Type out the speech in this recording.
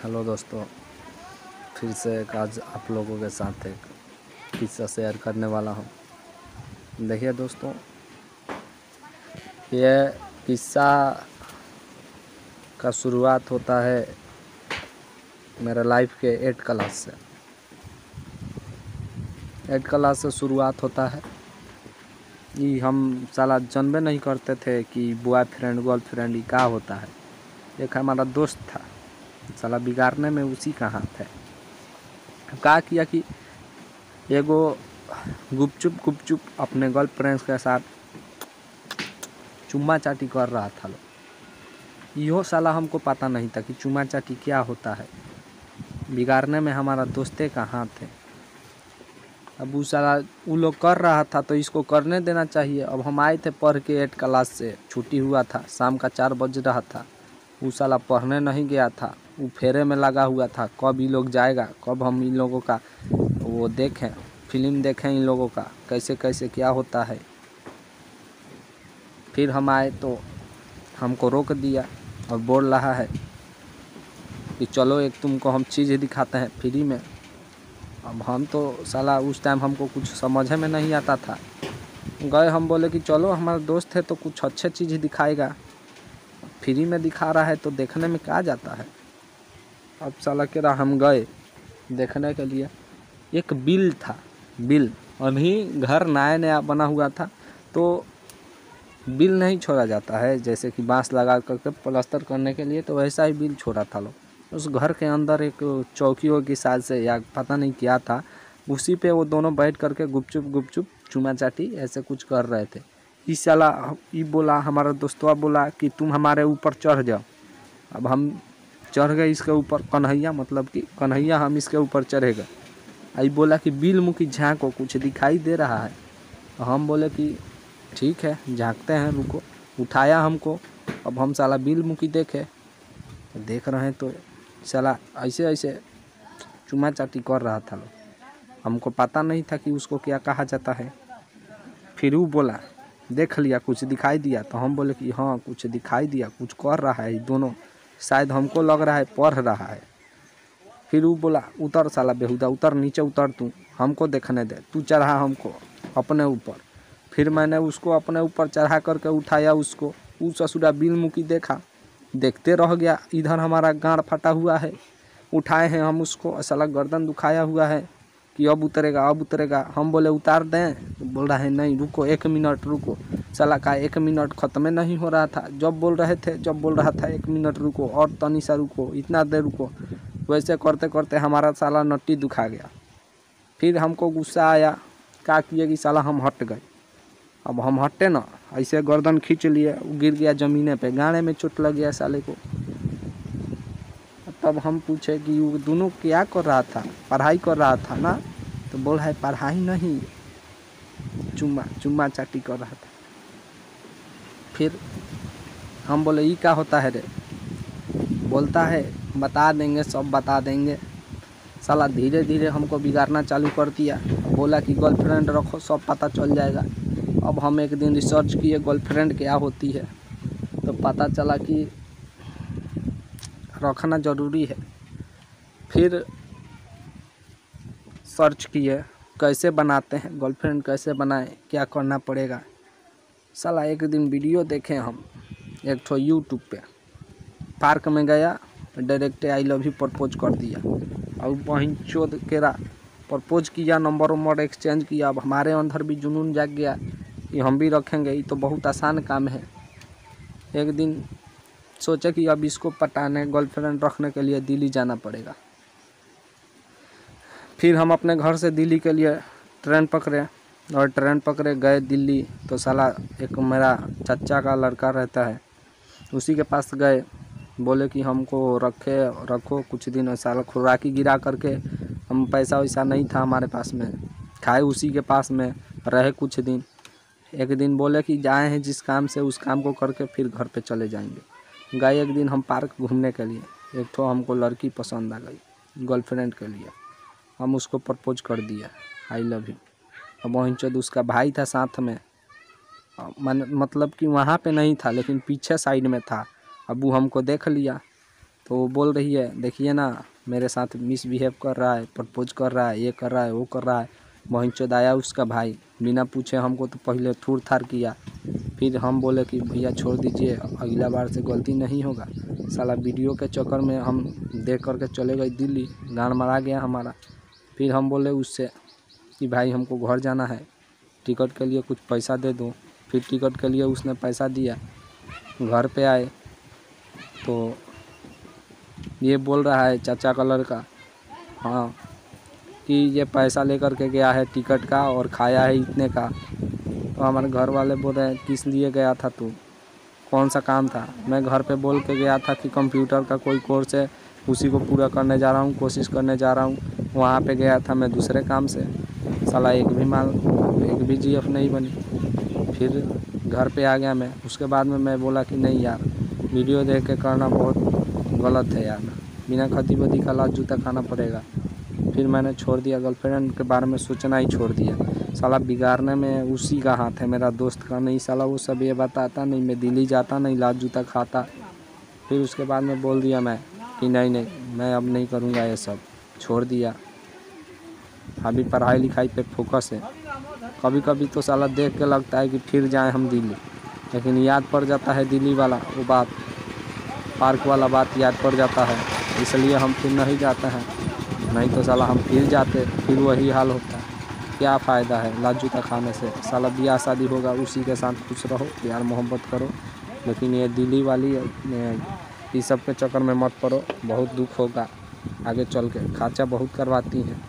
Hello दोस्तों, फिर से एक आज आप लोगों के साथ एक किस्सा शेयर करने वाला हूँ। देखिए दोस्तों, ये किस्सा का शुरुआत होता है मेरे लाइफ के 8 क्लास से। 8 क्लास से शुरुआत होता है। ये हम साला जानबे नहीं करते थे कि बॉयफ्रेंड गर्लफ्रेंड ये क्या होता है। एक हमारा दोस्त था, साला बिगाड़ने में उसी का हाथ है। क्या किया कि एगो गुपचुप अपने गर्लफ्रेंड के साथ चुम्मा चाटी कर रहा था। यो साला हमको पता नहीं था कि चुम्मा चाटी क्या होता है। बिगाड़ने में हमारा दोस्ते का हाथ है। अब वो साला वो लोग कर रहा था तो इसको करने देना चाहिए। अब हम आए थे पढ़ के 8 क्लास से, छुट्टी हुआ था, शाम का 4 बज रहा था। वो साला पढ़ने नहीं गया था, वो फेरे में लगा हुआ था कब ये लोग जाएगा, कब हम इन लोगों का वो देखें, फिल्म देखें इन लोगों का कैसे कैसे क्या होता है। फिर हम आए तो हमको रोक दिया और बोल रहा है कि चलो एक तुमको हम चीज़ दिखाते हैं फ्री में। अब हम तो साला उस टाइम हमको कुछ समझ में नहीं आता था। गए, हम बोले कि चलो हमारा दोस्त है तो कुछ अच्छे चीज़ दिखाएगा, फ्री में दिखा रहा है तो देखने में क्या जाता है। अब साला के रहा हम गए देखने के लिए। एक बिल था, बिल अभी घर नया नया बना हुआ था तो बिल नहीं छोड़ा जाता है, जैसे कि बांस लगा करके प्लास्टर करने के लिए, तो वैसा ही बिल छोड़ा था लोग। उस घर के अंदर एक चौकियों की साइज से या पता नहीं क्या था, उसी पे वो दोनों बैठ करके गुपचुप चुमा चाटी ऐसे कुछ कर रहे थे। इस साला ये बोला, हमारा दोस्तवा बोला कि तुम हमारे ऊपर चढ़ जाओ। अब हम चढ़ गए इसके ऊपर, कन्हैया मतलब कि कन्हैया हम इसके ऊपर चढ़ेगा। आई बोला कि बिल मुखी झाँको, कुछ दिखाई दे रहा है। हम बोले कि ठीक है झाँकते हैं, रुको। उठाया हमको। अब हम साला बिल मुखी देखे, देख रहे हैं तो साला ऐसे ऐसे चुमा चाटी कर रहा था। हमको पता नहीं था कि उसको क्या कहा जाता है। फिर वो बोला देख लिया, कुछ दिखाई दिया? तो हम बोले कि हाँ कुछ दिखाई दिया, कुछ कर रहा है दोनों, शायद हमको लग रहा है पढ़ रहा है। फिर वो बोला उतर साला बेहुदा, उतर नीचे उतर, तू हमको देखने दे, तू चढ़ा हमको अपने ऊपर। फिर मैंने उसको अपने ऊपर चढ़ा करके उठाया उसको। वो ससुरा बिल मुकी देखा, देखते रह गया। इधर हमारा गाँड फटा हुआ है, उठाए हैं हम उसको, साला गर्दन दुखाया हुआ है कि अब उतरेगा अब उतरेगा। हम बोले उतार दें, तो बोल रहा है नहीं रुको 1 मिनट रुको। साला का 1 मिनट ख़त्म नहीं हो रहा था, जब बोल रहा था 1 मिनट रुको और तनी सा रुको, इतना देर रुको। वैसे करते करते हमारा साला नट्टी दुखा गया। फिर हमको गुस्सा आया, क्या किए कि साला हम हट गए। अब हम हटे ना, ऐसे गर्दन खींच लिए, वो गिर गया ज़मीने पे, गाने में चोट लग गया साले को। तब हम पूछे कि वो दोनों क्या कर रहा था, पढ़ाई कर रहा था ना? तो बोल रहा है पढ़ाई नहीं, चुम्मा चाटी कर रहा था। फिर हम बोले ये क्या होता है रे? बोलता है बता देंगे, सब बता देंगे। साला धीरे धीरे हमको बिगाड़ना चालू कर दिया। बोला कि गर्लफ्रेंड रखो, सब पता चल जाएगा। अब हम एक दिन रिसर्च किए गर्लफ्रेंड क्या होती है, तो पता चला कि रखना ज़रूरी है। फिर सर्च किए कैसे बनाते हैं गर्लफ्रेंड, कैसे बनाएं, क्या करना पड़ेगा। साला एक दिन वीडियो देखे हम एक ठो यूट्यूब पे, पार्क में गया, direct I love you propose कर दिया। और वहीं चोद केरा प्रपोज किया, नंबर एक्सचेंज किया। अब हमारे अंदर भी जुनून जाग गया कि हम भी रखेंगे, ये तो बहुत आसान काम है। एक दिन सोचे कि अब इसको पटाने, गर्लफ्रेंड रखने के लिए दिल्ली जाना पड़ेगा। फिर हम अपने घर से दिल्ली के लिए ट्रेन पकड़े और ट्रेन पकड़े गए दिल्ली। तो साला एक मेरा चाचा का लड़का रहता है, उसी के पास गए। बोले कि हमको रखो कुछ दिन। साला खुराकी गिरा करके, हम पैसा वैसा नहीं था हमारे पास में, खाए उसी के पास में, रहे कुछ दिन। एक दिन बोले कि जाए हैं जिस काम से, उस काम को करके फिर घर पे चले जाएंगे। गए एक दिन हम पार्क घूमने के लिए, एक तो हमको लड़की पसंद आ गई गर्लफ्रेंड के लिए। हम उसको प्रपोज कर दिया आई लव यू। अब वहीं चौध उसका भाई था साथ में, मतलब कि वहाँ पे नहीं था लेकिन पीछे साइड में था। अब वो हमको देख लिया तो वो बोल रही है देखिए ना मेरे साथ मिसबिहेव कर रहा है, प्रपोज कर रहा है, ये कर रहा है, वो कर रहा है। बहिनचोद आया उसका भाई, बिना पूछे हमको तो पहले थूर थार किया। फिर हम बोले कि भैया छोड़ दीजिए, अगला बार से गलती नहीं होगा। साला वीडियो के चक्कर में हम देख कर के चले गए दिल्ली, गाड़ मरा गया हमारा। फिर हम बोले उससे कि भाई हमको घर जाना है, टिकट के लिए कुछ पैसा दे दो। फिर टिकट के लिए उसने पैसा दिया। घर पे आए तो ये बोल रहा है चाचा का लड़का, हाँ, कि ये पैसा लेकर के गया है टिकट का और खाया है इतने का। तो हमारे घर वाले बोल रहे हैं किस लिए गया था तू, कौन सा काम था। मैं घर पे बोल के गया था कि कंप्यूटर का कोई कोर्स है, उसी को पूरा करने जा रहा हूँ, कोशिश करने जा रहा हूँ। वहाँ पे गया था मैं दूसरे काम से। साला एक भी जीएफ नहीं बनी। फिर घर पे आ गया मैं। उसके बाद में मैं बोला कि नहीं यार, वीडियो देख के करना बहुत गलत है यार, बिना खती बदी का लात जूता खाना पड़ेगा। फिर मैंने छोड़ दिया, गर्लफ्रेंड के बारे में सोचना ही छोड़ दिया। साला बिगाड़ने में उसी का हाथ है, मेरा दोस्त का नहीं। साला वो सब ये बताता नहीं, मैं दिल्ली जाता नहीं, लात जूता खाता। फिर उसके बाद में बोल दिया मैं कि नहीं मैं अब नहीं करूँगा ये सब, छोड़ दिया। अभी पढ़ाई लिखाई पे फोकस है। कभी कभी तो साला देख के लगता है कि फिर जाएं हम दिल्ली, लेकिन याद पड़ जाता है दिल्ली वाला वो बात, पार्क वाला बात याद पड़ जाता है, इसलिए हम फिर नहीं जाते हैं। नहीं तो साला हम फिर जाते, फिर वही हाल होता। क्या फ़ायदा है लात जूता खाने से। साला ब्याह शादी होगा उसी के साथ खुश रहो, प्यार मोहब्बत करो, लेकिन ये दिल्ली वाली इस सब के चक्कर में मत पड़ो, बहुत दुख होगा आगे चल के। खर्चा बहुत करवाती हैं।